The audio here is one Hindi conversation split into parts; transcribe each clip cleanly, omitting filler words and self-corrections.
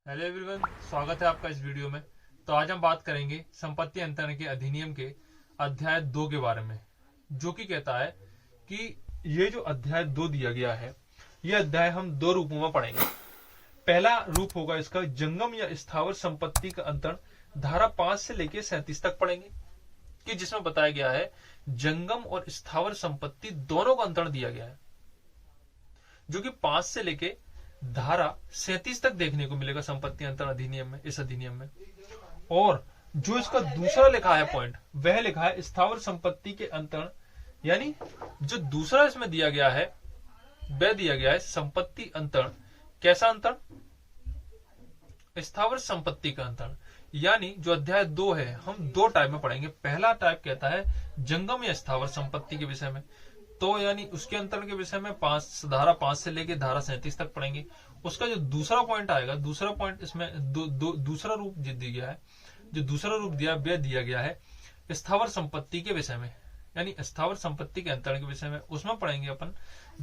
हेलो एवरीवन, स्वागत है आपका इस वीडियो में। तो आज हम बात करेंगे संपत्ति अंतरण के अधिनियम के अध्याय 2 के बारे में, जो कि कहता है कि ये जो अध्याय 2 दिया गया है, ये अध्याय हम दो रूपों में पढ़ेंगे। पहला रूप होगा इसका जंगम या स्थावर संपत्ति का अंतरण, धारा 5 से लेकर 37 तक पढ़ेंगे, कि जिसमें बताया गया है जंगम और स्थावर संपत्ति दोनों का अंतरण दिया गया है, जो कि 5 से लेके धारा 37 तक देखने को मिलेगा संपत्ति अंतरण अधिनियम में, इस अधिनियम में। और जो इसका दूसरा लिखा है पॉइंट, वह लिखा है स्थावर संपत्ति के अंतरण, यानी जो दूसरा इसमें दिया गया है वह दिया गया है संपत्ति अंतरण। कैसा अंतरण? स्थावर संपत्ति का अंतरण। यानी जो अध्याय 2 है हम दो टाइप में पढ़ेंगे। पहला टाइप कहता है जंगम या स्थावर संपत्ति के विषय में, तो यानी उसके अंतरण के विषय में धारा 5 से लेकर धारा 37 तक पढ़ेंगे। उसका जो दूसरा पॉइंट आएगा, दूसरा पॉइंट इसमें दूसरा रूप दिया गया है, जो दूसरा रूप दिया गया है स्थावर संपत्ति के विषय में, यानी स्थावर संपत्ति के अंतरण के विषय में। उसमें पढ़ेंगे अपन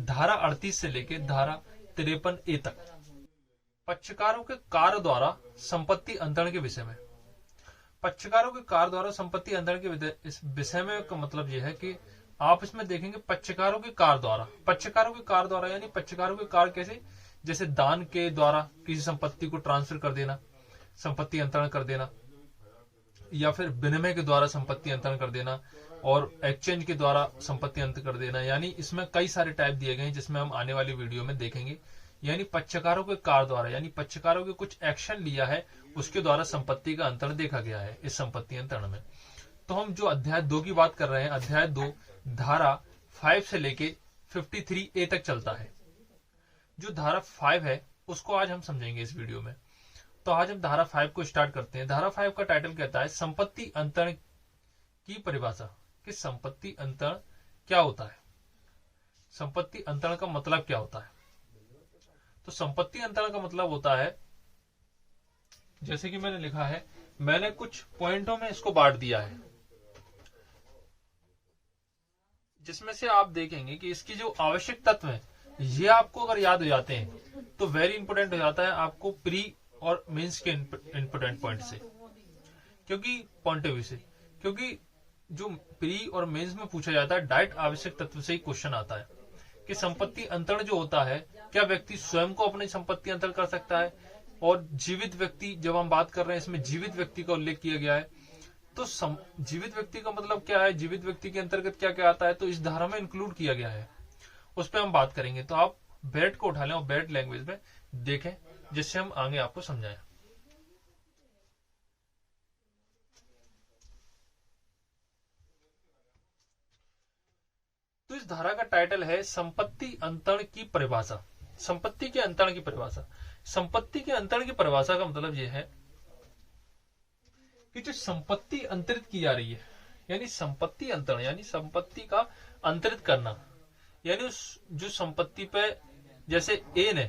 धारा 38 से लेकर धारा 53A तक। पक्षकारों के कार्य द्वारा संपत्ति अंतरण के विषय में। पक्षकारों के कार्य द्वारा संपत्ति अंतरण के इस विषय में का मतलब यह है कि आप इसमें देखेंगे पक्षकारों के कार्य द्वारा। पक्षकारों के कार्य द्वारा यानी पक्षकारों के कार्य कैसे? जैसे दान के द्वारा किसी संपत्ति को ट्रांसफर कर देना, संपत्ति अंतरण कर देना, या फिर विनिमय के द्वारा संपत्ति अंतरण कर देना, और एक्सचेंज के द्वारा संपत्ति अंतरण कर देना। यानी इसमें कई सारे टाइप दिए गए हैं, जिसमें हम आने वाली वीडियो में देखेंगे। यानी पक्षकारों के कार्य द्वारा, यानी पक्षकारों के कुछ एक्शन लिया है, उसके द्वारा संपत्ति का अंतरण देखा गया है इस संपत्ति अंतरण में। तो हम जो अध्याय 2 की बात कर रहे हैं, अध्याय 2 धारा 5 से लेके 53A तक चलता है। जो धारा 5 है उसको आज हम समझेंगे इस वीडियो में। तो आज हम धारा 5 को स्टार्ट करते हैं। धारा 5 का टाइटल कहता है संपत्ति अंतरण की परिभाषा, कि संपत्ति अंतरण क्या होता है, संपत्ति अंतरण का मतलब क्या होता है। तो संपत्ति अंतरण का मतलब होता है, जैसे कि मैंने लिखा है, मैंने कुछ पॉइंटों में इसको बांट दिया है, जिसमें से आप देखेंगे कि इसकी जो आवश्यक तत्व है ये आपको अगर याद हो जाते हैं तो वेरी इंपोर्टेंट हो जाता है आपको प्री और मेंस के इंपोर्टेंट पॉइंट से, क्योंकि पॉइंट ऑफ व्यू से, क्योंकि जो प्री और मेंस में पूछा जाता है डायरेक्ट आवश्यक तत्व से ही क्वेश्चन आता है कि संपत्ति अंतरण जो होता है, क्या व्यक्ति स्वयं को अपनी संपत्ति अंतरण कर सकता है, और जीवित व्यक्ति, जब हम बात कर रहे हैं इसमें जीवित व्यक्ति का उल्लेख किया गया है, तो जीवित व्यक्ति का मतलब क्या है, जीवित व्यक्ति के अंतर्गत क्या क्या आता है, तो इस धारा में इंक्लूड किया गया है, उस पर हम बात करेंगे। तो आप बैट को उठा लें और बैट लैंग्वेज में देखें, जिससे हम आगे आपको समझाएं। तो इस धारा का टाइटल है संपत्ति अंतरण की परिभाषा। संपत्ति के अंतरण की परिभाषा। संपत्ति के अंतरण की परिभाषा का मतलब यह है कि जो संपत्ति अंतरित की जा रही है, यानी संपत्ति अंतरण यानी संपत्ति का अंतरित करना, यानी उस जो संपत्ति पे, जैसे ए ने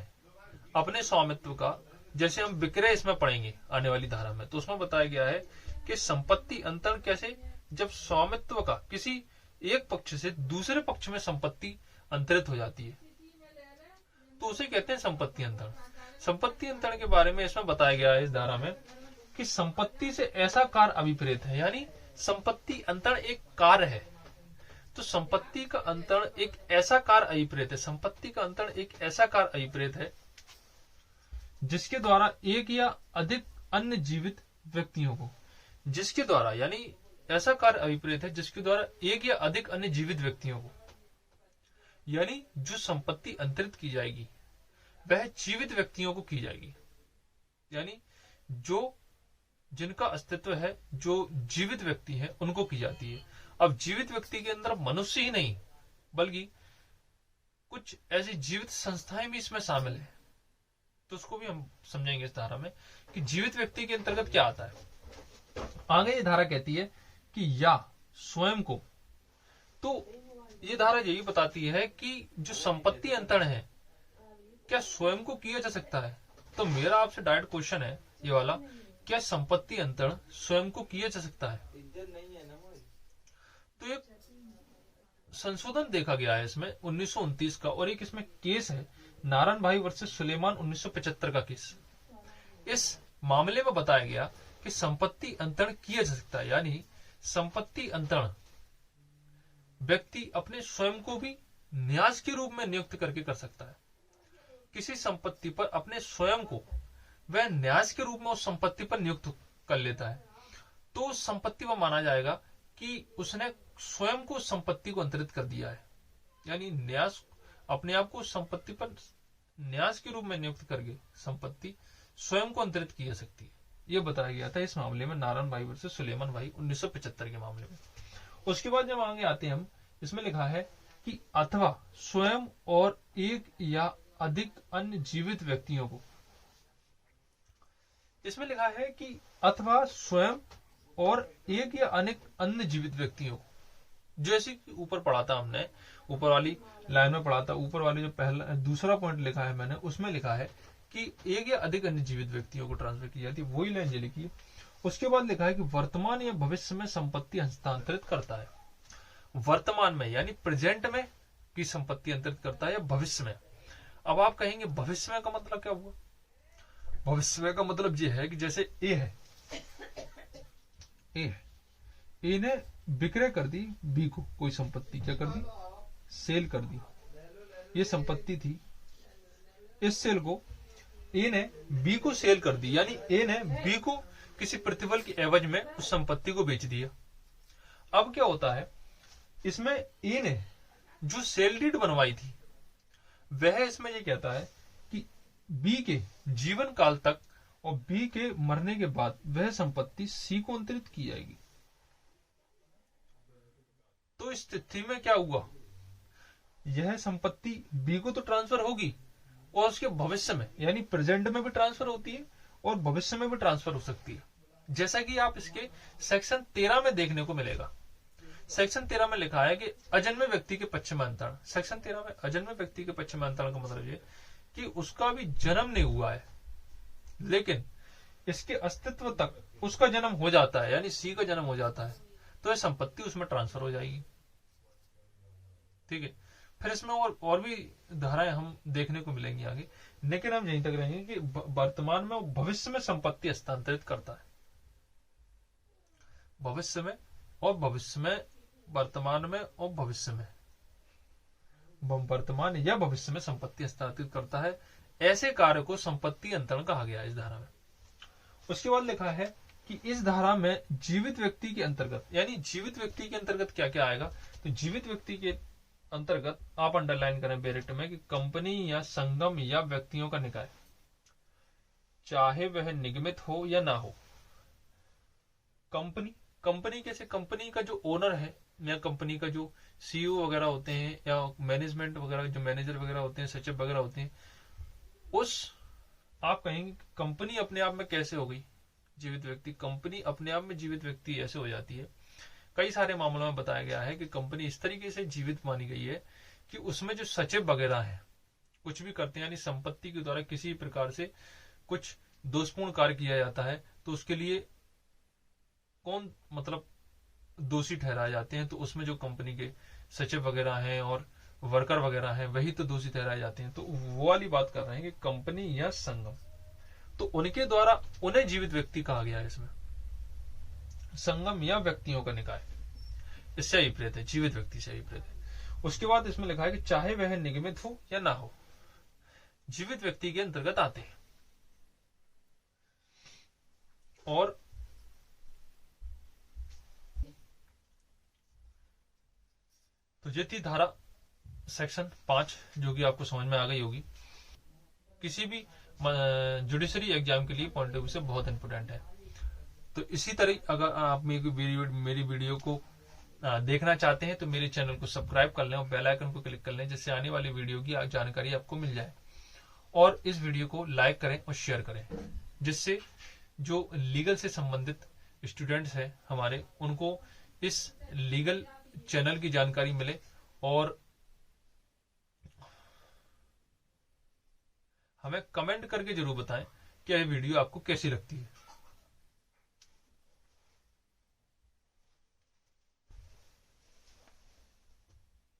अपने स्वामित्व का, जैसे हम विक्रय इसमें पढ़ेंगे आने वाली धारा में, तो उसमें बताया गया है कि संपत्ति अंतरण कैसे, जब स्वामित्व का किसी एक पक्ष से दूसरे पक्ष में संपत्ति अंतरित हो जाती है, तो उसे कहते हैं संपत्ति अंतरण। संपत्ति अंतरण के बारे में इसमें बताया गया है इस धारा में कि संपत्ति से ऐसा कार्य अभिप्रेत है, यानी संपत्ति अंतरण एक कार्य है, तो संपत्ति का अंतरण एक ऐसा कार्य अभिप्रेत है, संपत्ति का अंतरण एक ऐसा कार्य अभिप्रेत है जिसके द्वारा एक या अधिक अन्य जीवित व्यक्तियों को, जिसके द्वारा यानी ऐसा कार्य अभिप्रेत है जिसके द्वारा एक या अधिक अन्य जीवित व्यक्तियों को, यानी जो संपत्ति अंतरित की जाएगी वह जीवित व्यक्तियों को की जाएगी, यानी जो जिनका अस्तित्व है, जो जीवित व्यक्ति है उनको की जाती है। अब जीवित व्यक्ति के अंदर मनुष्य ही नहीं बल्कि कुछ ऐसी जीवित संस्थाएं भी इसमें शामिल है, तो उसको भी हम समझेंगे इस धारा में कि जीवित व्यक्ति के अंतर्गत क्या आता है। आगे ये धारा कहती है कि या स्वयं को, तो ये धारा यही बताती है कि जो संपत्ति अंतरण है क्या स्वयं को किया जा सकता है। तो मेरा आपसे डायरेक्ट क्वेश्चन है ये वाला, क्या संपत्ति अंतरण स्वयं को किया जा सकता है? तो एक संशोधन देखा गया है इसमें 1929 का, और एक इसमें केस है नारायण भाई वर्सेस सुलेमान 1975 का केस। इस मामले में बताया गया कि संपत्ति अंतरण किया जा सकता है, यानी संपत्ति अंतरण व्यक्ति अपने स्वयं को भी न्यास के रूप में नियुक्त करके कर सकता है। किसी संपत्ति पर अपने स्वयं को वह न्यास के रूप में उस संपत्ति पर नियुक्त कर लेता है, तो उस संपत्ति को माना जाएगा कि उसने स्वयं को संपत्ति को अंतरित कर दिया है। यानी न्यास, अपने आप को संपत्ति पर न्यास के रूप में नियुक्त करके संपत्ति स्वयं को अंतरित की जा सकती है। यह बताया गया था इस मामले में नारायण भाई वर्सेस सुलेमान भाई 1975 के मामले में। उसके बाद जब आगे आते हैं हम, इसमें लिखा है कि अथवा स्वयं और एक या अधिक अन्य जीवित व्यक्तियों को, इसमें लिखा है कि अथवा स्वयं और एक या अनेक अन्य जीवित व्यक्तियों को, जैसे कि ऊपर पढ़ा था हमने, ऊपर वाली लाइन में पढ़ा था, ऊपर वाली जो पहला दूसरा पॉइंट लिखा है मैंने, उसमें लिखा है कि एक या अधिक अन्य जीवित व्यक्तियों को ट्रांसफर की जाती है, वही लाइन जो लिखी है। उसके बाद लिखा है कि वर्तमान या भविष्य में संपत्ति हस्तांतरित करता है। वर्तमान में यानी प्रेजेंट में की संपत्ति अंतरित करता है या भविष्य में। अब आप कहेंगे भविष्य में का मतलब क्या हुआ? भविष्य में का मतलब ये है कि जैसे ए है, ए ने विक्रय कर दी बी को, कोई संपत्ति क्या कर दी? सेल कर दी। ये संपत्ति थी, इस सेल को ए ने बी को सेल कर दी, यानी ए ने बी को किसी प्रतिफल के एवज में उस संपत्ति को बेच दिया। अब क्या होता है, इसमें ए ने जो सेल डीड बनवाई थी वह इसमें ये कहता है कि बी के जीवन काल तक और बी के मरने के बाद वह संपत्ति सी को अंतरित की जाएगी। तो इस स्थिति में क्या हुआ, यह संपत्ति बी को तो ट्रांसफर होगी और उसके भविष्य में यानी प्रेजेंट में भी ट्रांसफर होती है और भविष्य में भी ट्रांसफर हो सकती है, जैसा कि आप इसके सेक्शन 13 में देखने को मिलेगा। सेक्शन 13 में लिखा है कि अजन्मे व्यक्ति के पक्ष में अंतरण। सेक्शन 13 में अजन्मे व्यक्ति के पक्ष में अंतरण का मतलब ये कि उसका भी जन्म नहीं हुआ है लेकिन इसके अस्तित्व तक उसका जन्म हो जाता है, यानी सी का जन्म हो जाता है, तो यह संपत्ति उसमें ट्रांसफर हो जाएगी। ठीक है, फिर इसमें और भी धाराएं हम देखने को मिलेंगी आगे, लेकिन हम यहीं तक रहेंगे कि वर्तमान में और भविष्य में संपत्ति हस्तांतरित करता है। भविष्य में और भविष्य में, वर्तमान में और भविष्य में, वर्तमान या भविष्य में संपत्ति हस्तांतरित करता है। ऐसे कार्य को संपत्ति अंतरण कहा गया इस धारा में। उसके बाद लिखा है कि इस धारा में जीवित व्यक्ति के अंतर्गत, यानी जीवित व्यक्ति के अंतर्गत क्या क्या आएगा, तो जीवित व्यक्ति के अंतर्गत आप अंडरलाइन करें ब्रैकेट में कि कंपनी या संगम या व्यक्तियों का निकाय, चाहे वह निगमित हो या ना हो। कंपनी कैसे, कंपनी का जो ओनर है या कंपनी का जो सीईओ वगैरह होते हैं या मैनेजमेंट वगैरह जो मैनेजर वगैरह होते हैं, सचिव वगैरह होते हैं, उस आप कहेंगे कंपनी अपने आप में कैसे हो गई जीवित व्यक्ति। कंपनी अपने आप में जीवित व्यक्ति ऐसे हो जाती है, कई सारे मामलों में बताया गया है कि कंपनी इस तरीके से जीवित मानी गई है कि उसमें जो सचिव वगैरह है कुछ भी करते हैं, यानी संपत्ति के द्वारा किसी प्रकार से कुछ दोषपूर्ण कार्य किया जाता है तो उसके लिए कौन मतलब दोषी ठहराए जाते हैं, तो उसमें जो कंपनी के सचिव वगैरह हैं और वर्कर वगैरह हैं वही तो दोषी ठहराए जाते हैं। तो वो वाली बात कर रहे हैं कि कंपनी या संगम, तो उनके द्वारा उन्हें जीवित व्यक्ति कहा गया है इसमें। संगम या व्यक्तियों का निकाय इससे अभिप्रेत है, जीवित व्यक्ति से अभिप्रेत है। उसके बाद इसमें लिखा है कि चाहे वह निगमित हो या ना हो, जीवित व्यक्ति के अंतर्गत आते हैं। और तो ये थी धारा सेक्शन 5 जो कि आपको समझ में आ गई होगी। किसी भी जुडिशरी एग्जाम के लिए पॉइंट ऑफ व्यू से बहुत इंपोर्टेंट है। तो इसी तरह अगर आप मेरी वीडियो को देखना चाहते हैं तो मेरे चैनल को सब्सक्राइब कर लें और बेल आइकन को क्लिक कर लें, जिससे आने वाली वीडियो की जानकारी आपको मिल जाए। और इस वीडियो को लाइक करें और शेयर करें, जिससे जो लीगल से संबंधित स्टूडेंट्स हैं हमारे, उनको इस लीगल चैनल की जानकारी मिले और हमें कमेंट करके जरूर बताएं कि यह वीडियो आपको कैसी लगती है।